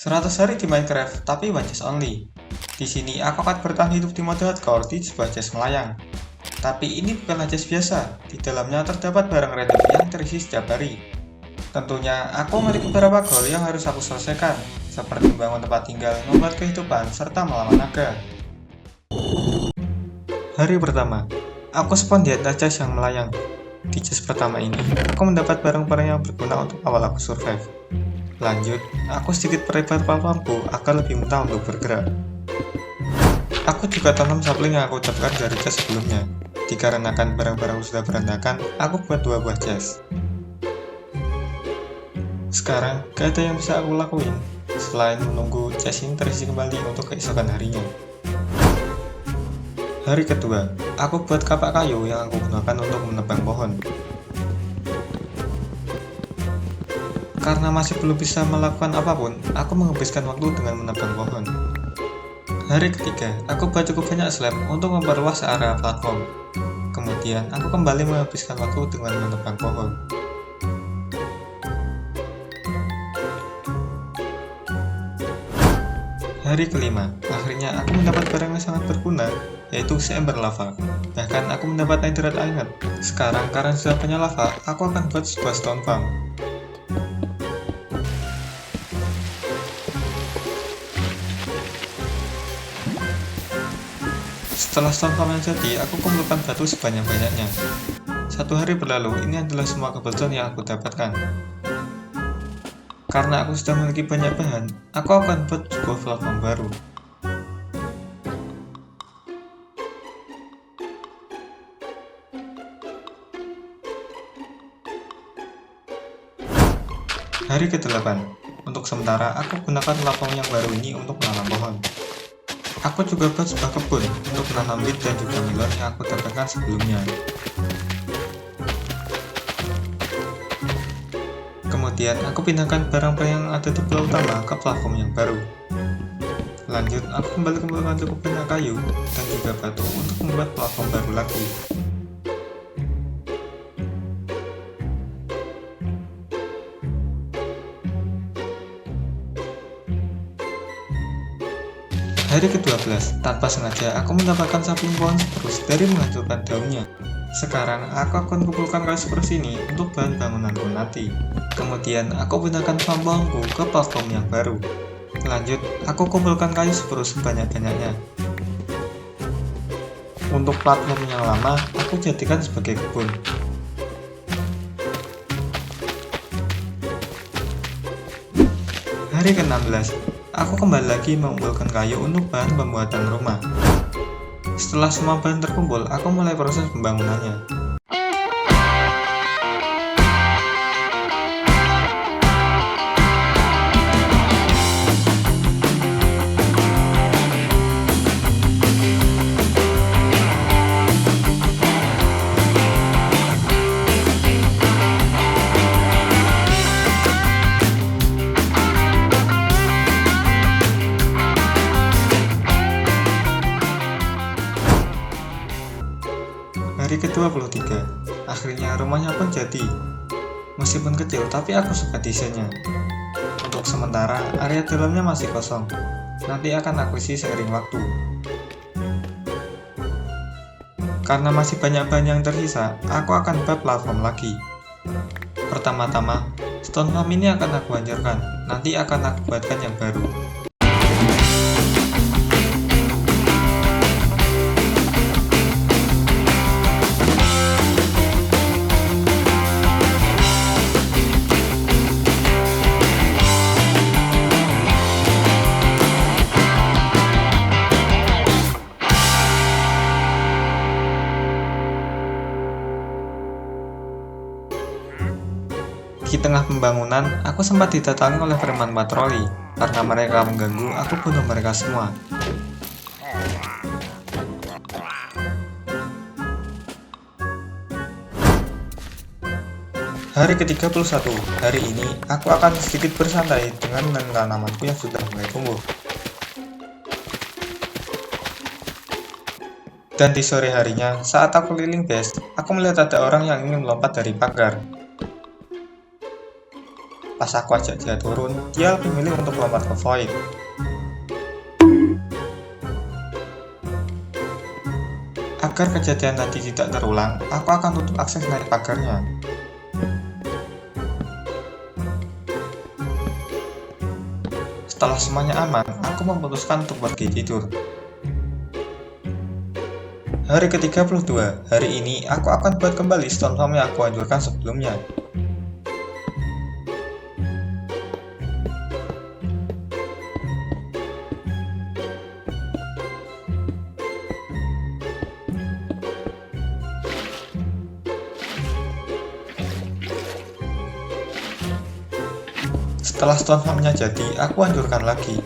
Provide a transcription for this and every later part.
100 hari di Minecraft, tapi one chest only. Di sini aku akan bertahan hidup di mode hardcore di sebuah chest melayang. Tapi ini bukanlah chest biasa, di dalamnya terdapat barang random yang terisi setiap hari. Tentunya aku memiliki beberapa goal yang harus aku selesaikan, seperti membangun tempat tinggal, membuat kehidupan, serta melawan naga. Hari pertama, aku spawn di atas chest yang melayang. Di chest pertama ini, aku mendapat barang-barang yang berguna untuk awal aku survive. Lanjut, aku sedikit perlebar platformku agar lebih mudah untuk bergerak. Aku juga tanam sapling yang aku dapatkan dari chest sebelumnya. Dikarenakan barang-barang sudah berantakan, aku buat 2 buah chest. Sekarang, gak ada yang bisa aku lakuin selain menunggu chest ini terisi kembali untuk keesokan harinya. Hari kedua, aku buat kapak kayu yang aku gunakan untuk menebang pohon. Karena masih belum bisa melakukan apapun, aku menghabiskan waktu dengan menebang pohon. Hari ketiga, aku buat cukup banyak slab untuk memperluas area platform. Kemudian, aku kembali menghabiskan waktu dengan menebang pohon. Hari kelima, akhirnya aku mendapat barang yang sangat berguna, yaitu seember lava. Bahkan aku mendapat netherite ingot. Sekarang, karena sudah punya lava, aku akan buat sebuah stone farm. Setelah stone farm yang jadi, aku kumpulkan batu sebanyak-banyaknya. 1 hari berlalu, ini adalah semua cobblestone yang aku dapatkan. Karena aku sudah memiliki banyak bahan, aku akan buat sebuah platform baru. Hari ke-8, untuk sementara aku gunakan platform yang baru ini untuk menanam pohon. Aku juga buat sebuah kebun untuk menanam wheat dan juga melon yang aku dapatkan sebelumnya. Kemudian aku pindahkan barang-barang yang ada di pulau utama ke platform yang baru. Lanjut, aku kembali kumpulkan cukup banyak kayu dan juga batu untuk membuat platform baru lagi. Hari ke-12, tanpa sengaja aku mendapatkan sapling pohon spruce dari menghancurkan daunnya. Sekarang aku akan kumpulkan kayu spruce ini untuk bahan bangunanku nanti. Kemudian aku gunakan farm pohonku ke platform yang baru. Lanjut, aku kumpulkan kayu spruce sebanyak-banyaknya. Untuk platform yang lama, aku jadikan sebagai kebun. Hari ke-16, aku kembali lagi mengumpulkan kayu untuk bahan pembuatan rumah. Setelah semua bahan terkumpul, aku mulai proses pembangunannya. Hari ke-23, akhirnya rumahnya pun jadi. Meskipun kecil, tapi aku suka desainnya. Untuk sementara, area dalamnya masih kosong. Nanti akan aku isi seiring waktu. Karena masih banyak bahan yang tersisa, aku akan buat platform lagi. Pertama-tama, stone farm ini akan aku hancurkan. Nanti akan aku buatkan yang baru. Di tengah pembangunan, aku sempat didatangi oleh preman patroli. Karena mereka mengganggu, aku bunuh mereka semua. Hari ke-31, hari ini aku akan sedikit bersantai dengan tanamanku yang sudah mulai tumbuh. Dan di sore harinya, saat aku keliling base, aku melihat ada orang yang ingin melompat dari pagar. Pas aku ajak dia turun, dia lebih milih untuk lompat ke void. Agar kejadian tadi tidak terulang, aku akan tutup akses naik pagarnya. Setelah semuanya aman, aku memutuskan untuk pergi tidur. Hari ke-32, hari ini aku akan buat kembali stone farm yang aku hancurkan sebelumnya. Setelah stone farm-nya jadi, aku hancurkan lagi.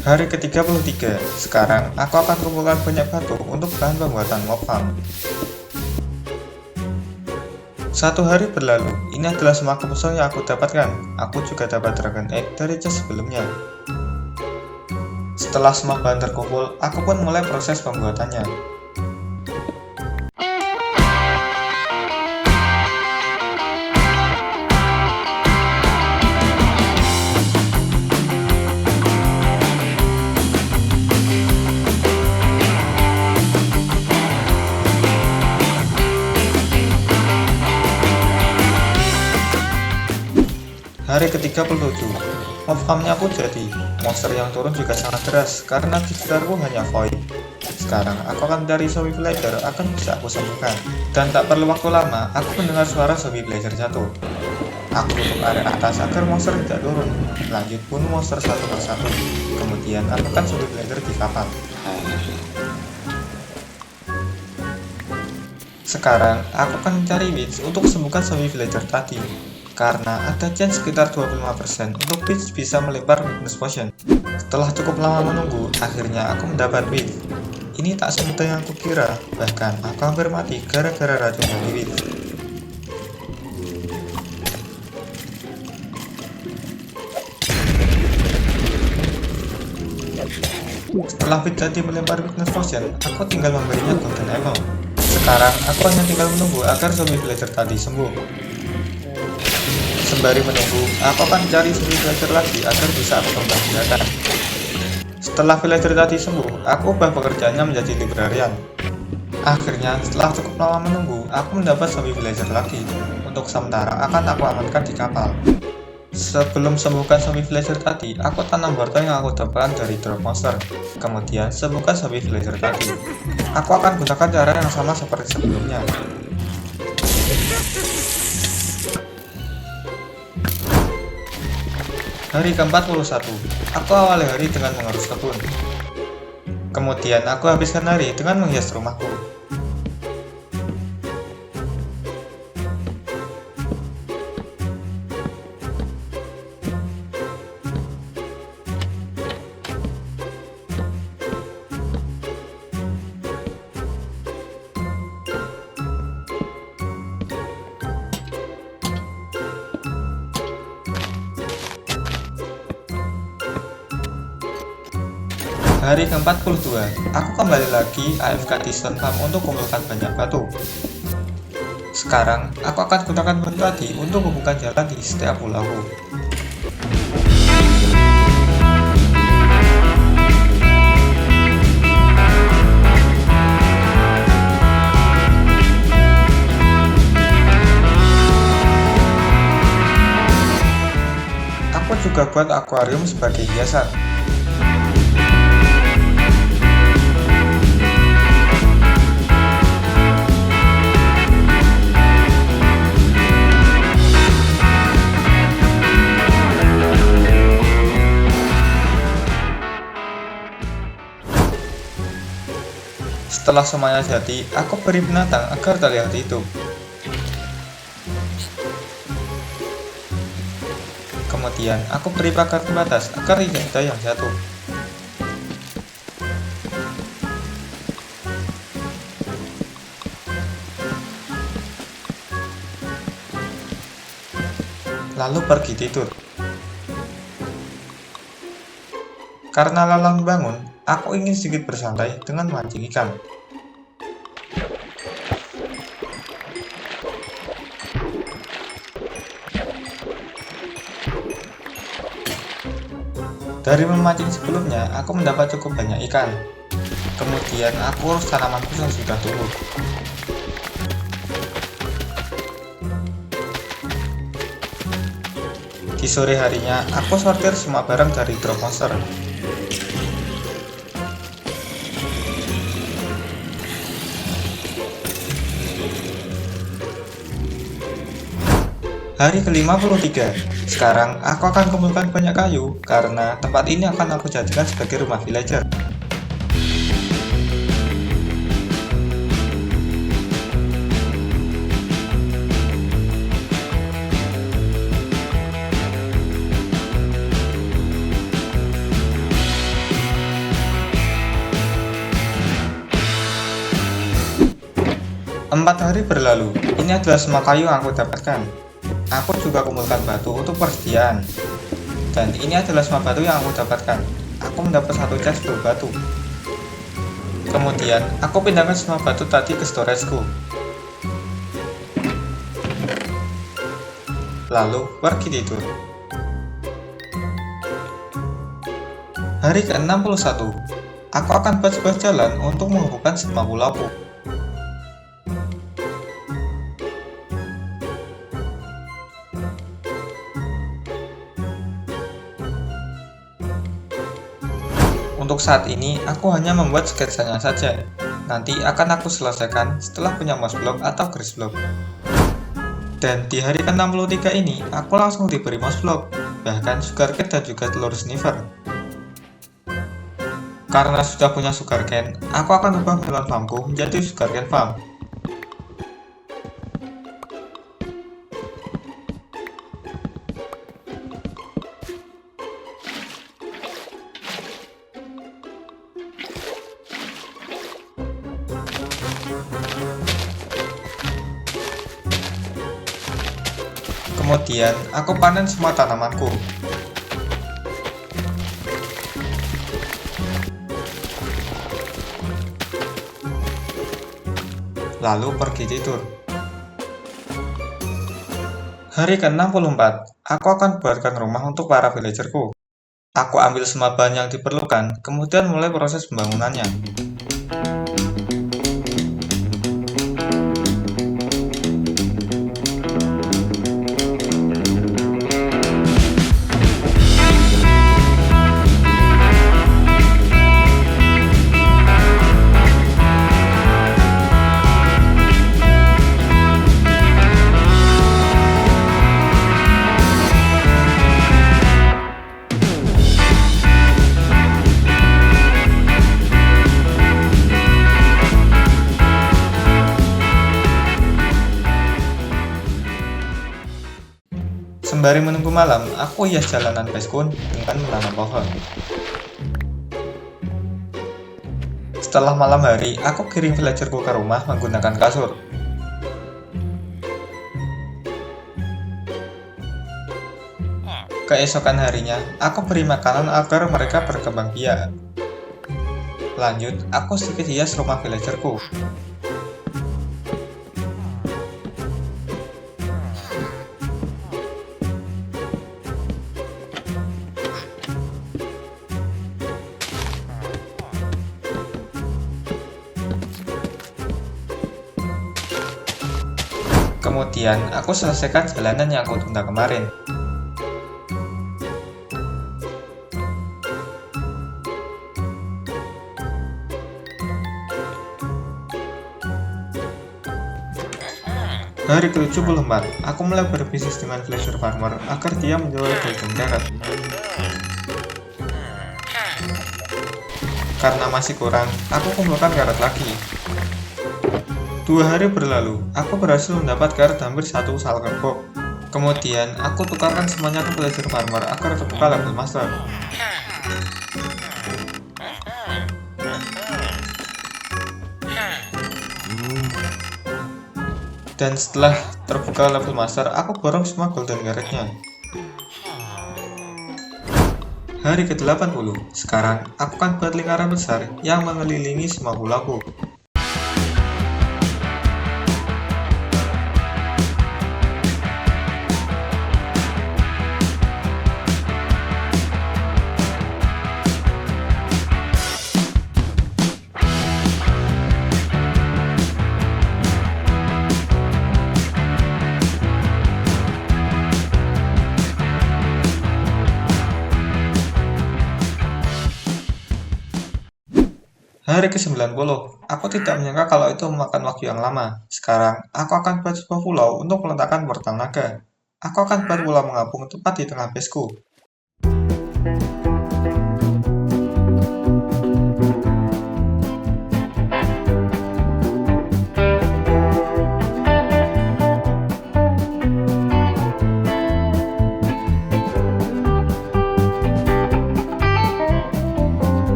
Hari ke-33, sekarang aku akan kumpulkan banyak batu untuk bahan pembuatan mob farm. 1 hari berlalu, ini adalah semua kepuasan yang aku dapatkan. Aku juga dapat dragon egg dari chest sebelumnya. Setelah semua bahan terkumpul, aku pun mulai proses pembuatannya. Hari ke-37, mob farm-nya pun jadi. Monster yang turun juga sangat deras, karena di sekitarku hanya void. Sekarang aku akan mencari zombie villager akan bisa aku sembuhkan. Dan tak perlu waktu lama, aku mendengar suara zombie villager jatuh. Aku tutup area atas agar monster tidak turun. Lanjut bunuh monster satu persatu. Kemudian lakukan zombie villager di kapal. Sekarang aku akan mencari witch untuk sembuhkan zombie villager tadi. Karena ada chance sekitar 25% untuk witch bisa melempar weakness potion. Setelah cukup lama menunggu, akhirnya aku mendapat witch. Ini tak semudah yang aku kira, bahkan aku hampir mati gara-gara racun dari witch. Setelah witch tadi melempar weakness potion, aku tinggal memberinya golden apple. Sekarang aku hanya tinggal menunggu agar zombie villager tadi sembuh. Sembari menunggu, aku akan cari zombie villager lagi agar bisa aku kembang biakan. Setelah villager tadi sembuh, aku ubah pekerjaannya menjadi librarian. Akhirnya, setelah cukup lama menunggu, aku mendapat zombie villager lagi. Untuk sementara, akan aku amankan di kapal. Sebelum sembuhkan zombie villager tadi, aku tanam wortel yang aku dapatkan dari drop monster. Kemudian, sembuhkan zombie villager tadi. Aku akan gunakan cara yang sama seperti sebelumnya. Hari ke-41, aku awali hari dengan mengurus kebun. Kemudian aku habiskan hari dengan menghias rumahku. Hari ke-42, aku kembali lagi AFK di stone farm untuk kumpulkan banyak batu. Sekarang, aku akan gunakan batu tadi untuk membuka jalan di setiap pulauku. Aku juga buat akuarium sebagai hiasan. Setelah semuanya jadi, aku beri binatang agar terlihat hidup. Kemudian, aku beri pagar pembatas agar tidak ada yang jatuh. lalu pergi tidur. Karena lelah bangun, aku ingin sedikit bersantai dengan memancing ikan. Dari memancing sebelumnya, aku mendapat cukup banyak ikan. Kemudian aku urus tanamanku yang sudah tumbuh. Di sore harinya, aku sortir semua barang dari drop monster. Hari ke-53. Sekarang aku akan kumpulkan banyak kayu karena tempat ini akan aku jadikan sebagai rumah villager. Empat hari berlalu. Ini adalah semua kayu yang aku dapatkan. Aku juga kumpulkan batu untuk persediaan. Dan ini adalah semua batu yang aku dapatkan. Aku mendapat satu chest full batu. Kemudian, aku pindahkan semua batu tadi ke storageku. Lalu, pergi tidur. Hari ke-61. Aku akan buat sebuah jalan untuk menghubungkan semua pulauku. Untuk saat ini, aku hanya membuat sketsanya saja. Nanti akan aku selesaikan setelah punya mouse block atau grease block. Dan di hari ke-63 ini, aku langsung diberi mouse block, bahkan sugarcane dan juga telur sniffer. Karena sudah punya sugarcane, aku akan ubah melon farmku menjadi sugarcane farm. Kemudian, aku panen semua tanamanku. Lalu pergi tidur. Hari ke-64, aku akan buatkan rumah untuk para villagerku. Aku ambil semua bahan yang diperlukan, kemudian mulai proses pembangunannya. Sembari menunggu malam, aku hias jalanan baseku dengan menanam pohon. Setelah malam hari, aku kirim villagerku ke rumah menggunakan kasur. Keesokan harinya, aku beri makanan agar mereka berkembang biak. Lanjut, aku sedikit hias rumah villagerku. Kemudian, aku selesaikan jalanan yang aku tunda kemarin. Hari ke-74, aku mulai berbisnis dengan villager farmer agar dia menjual golden carrot. Karena masih kurang, aku kumpulkan carrot lagi. 2 hari berlalu, aku berhasil mendapat carrot hampir 1 shulker box. Kemudian, aku tukarkan semuanya ke villager farmer agar terbuka level master. Dan setelah terbuka level master, aku borong semua golden carrotnya. Hari ke-80, sekarang aku akan buat lingkaran besar yang mengelilingi semua pulauku. Hari ke-90, aku tidak menyangka kalau itu memakan waktu yang lama. Sekarang, aku akan buat sebuah pulau untuk meletakkan portal naga. Aku akan buat pulau mengapung tepat di tengah baseku.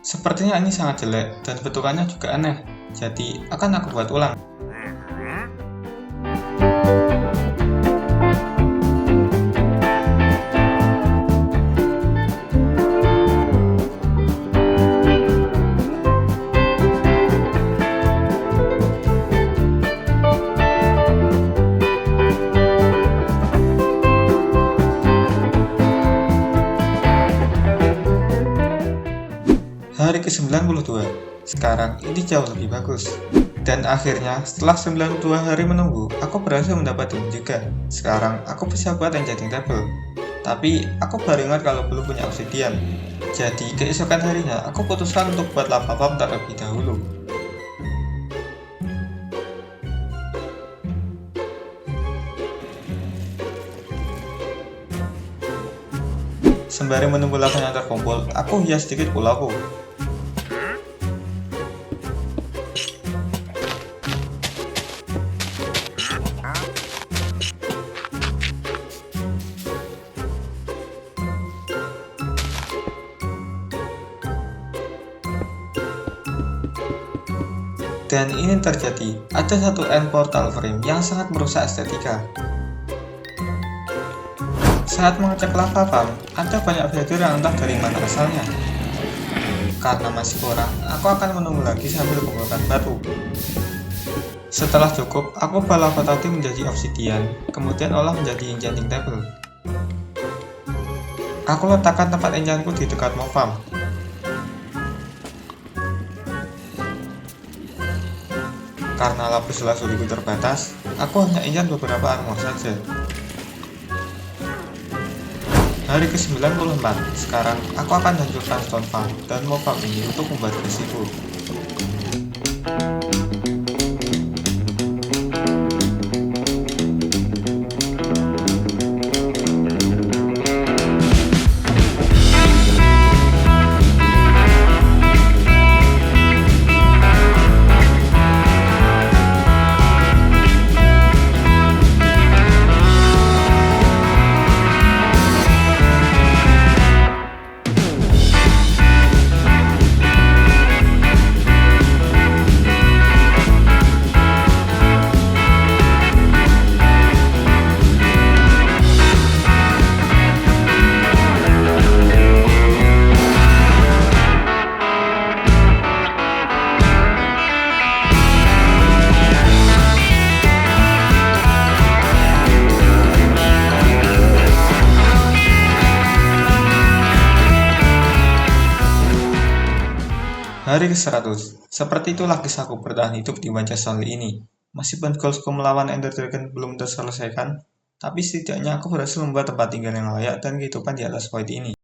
Sepertinya ini sangat jelek, dan bentukannya juga aneh. Jadi, akan aku buat ulang. Hari ke-92, sekarang ini jauh lebih bagus. Dan akhirnya, setelah 92 hari menunggu, aku berhasil mendapat ini juga. Sekarang, aku bisa buat enchanting table. Tapi, aku baru ingat kalau belum punya obsidian. Jadi, keesokan harinya, aku putuskan untuk buat lava farm terlebih dahulu. Sembari menunggu lavanya terkumpul, aku hias sedikit pulauku. Dan ini terjadi, ada satu end portal frame yang sangat merusak estetika. Saat mengecek lava farm, ada banyak villager yang entah dari mana asalnya. Karena masih kurang, aku akan menunggu lagi sambil mengumpulkan batu. Setelah cukup, aku ubah lava tadi menjadi obsidian, kemudian olah menjadi enchanting table. Aku letakkan tempat enchantku di dekat mob farm. Karena lapis lasuliku terbatas, aku hanya enchant beberapa armor saja. Hari ke-94, sekarang aku akan hancurkan stone farm dan mob farm ini untuk membuat besiku. Hari ke-100, seperti itulah kisahku bertahan hidup di wajah Sonly ini. Meskipun goalsku melawan Ender Dragon belum terselesaikan, tapi setidaknya aku berhasil membuat tempat tinggal yang layak dan kehidupan di atas void ini.